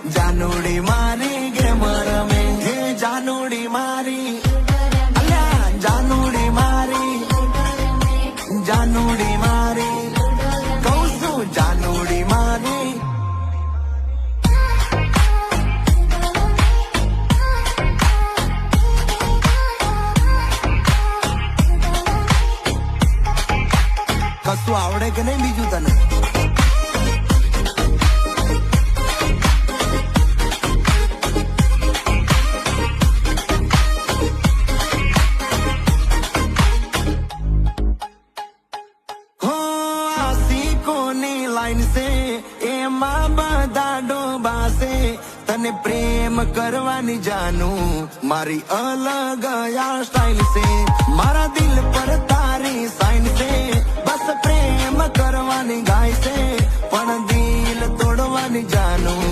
જાનુડી મારી ગેમ રમે હે જાનુડી મારી અલ્યા જાનુડી મારી જાનુડી મારી કહું છું જાનુડી મારી કશું આવડે કે નહીં બીજું તને લાઈન છે એમાં બધા ડોબાશે તને પ્રેમ કરવાની જાનું મારી અલગ આ સ્ટાઈલ છે મારા દિલ પર તારી સાઈન છે બસ પ્રેમ કરવાની ગાય છે પણ દિલ તોડવાની જાનું